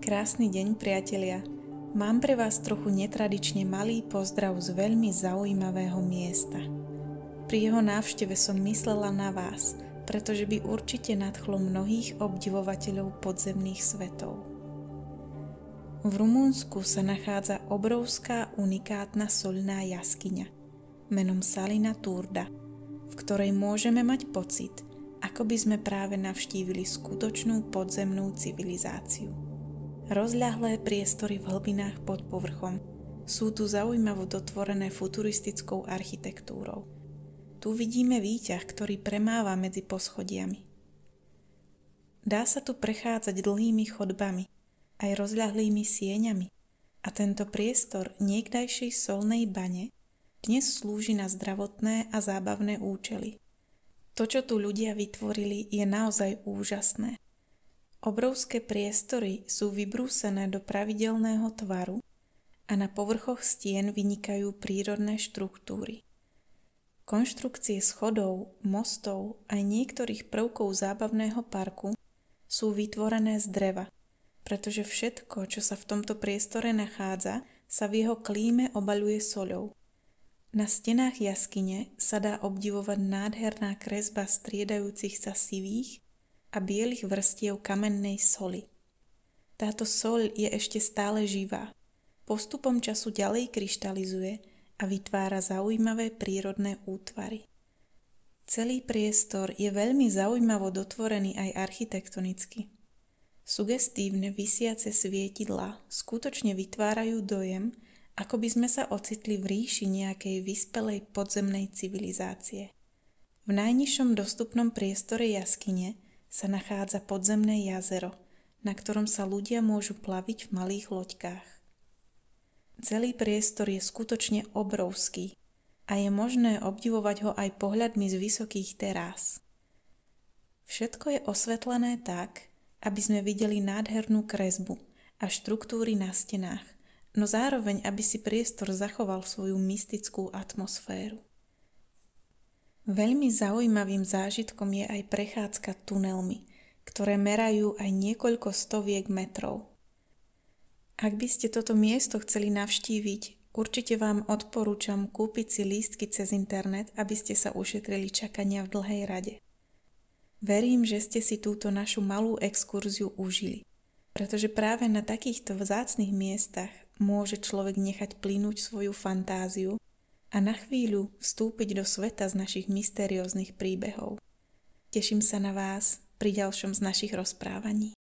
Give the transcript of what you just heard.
Krásny deň, priatelia. Mám pre vás trochu netradične malý pozdrav z veľmi zaujímavého miesta. Pri jeho návšteve som myslela na vás, pretože by určite nadchlo mnohých obdivovateľov podzemných svetov. V Rumunsku sa nachádza obrovská unikátna soľná jaskyňa menom Salina Turda, v ktorej môžeme mať pocit, ako by sme práve navštívili skutočnú podzemnú civilizáciu. Rozľahlé priestory v hlbinách pod povrchom sú tu zaujímavo dotvorené futuristickou architektúrou. Tu vidíme výťah, ktorý premáva medzi poschodiami. Dá sa tu prechádzať dlhými chodbami, aj rozľahlými sieňami a tento priestor niekdajšej solnej bane dnes slúži na zdravotné a zábavné účely. To, čo tu ľudia vytvorili, je naozaj úžasné. Obrovské priestory sú vybrúsené do pravidelného tvaru a na povrchoch stien vynikajú prírodné štruktúry. Konštrukcie schodov, mostov aj niektorých prvkov zábavného parku sú vytvorené z dreva, pretože všetko, čo sa v tomto priestore nachádza, sa v jeho klíme obaľuje soľou. Na stenách jaskyne sa dá obdivovať nádherná kresba striedajúcich sa sivých a bielých vrstiev kamennej soli. Táto soľ je ešte stále živá. Postupom času ďalej kryštalizuje a vytvára zaujímavé prírodné útvary. Celý priestor je veľmi zaujímavo dotvorený aj architektonicky. Sugestívne visiace svietidlá skutočne vytvárajú dojem, ako by sme sa ocitli v ríši nejakej vyspelej podzemnej civilizácie. V najnižšom dostupnom priestore jaskyne sa nachádza podzemné jazero, na ktorom sa ľudia môžu plaviť v malých loďkách. Celý priestor je skutočne obrovský a je možné obdivovať ho aj pohľadmi z vysokých terás. Všetko je osvetlené tak, aby sme videli nádhernú kresbu a štruktúry na stenách, no zároveň, aby si priestor zachoval svoju mystickú atmosféru. Veľmi zaujímavým zážitkom je aj prechádzka tunelmi, ktoré merajú aj niekoľko stoviek metrov. Ak by ste toto miesto chceli navštíviť, určite vám odporúčam kúpiť si lístky cez internet, aby ste sa ušetrili čakania v dlhej rade. Verím, že ste si túto našu malú exkurziu užili, pretože práve na takýchto vzácnych miestach môže človek nechať plynúť svoju fantáziu a na chvíľu vstúpiť do sveta z našich mysterióznych príbehov. Teším sa na vás pri ďalšom z našich rozprávaní.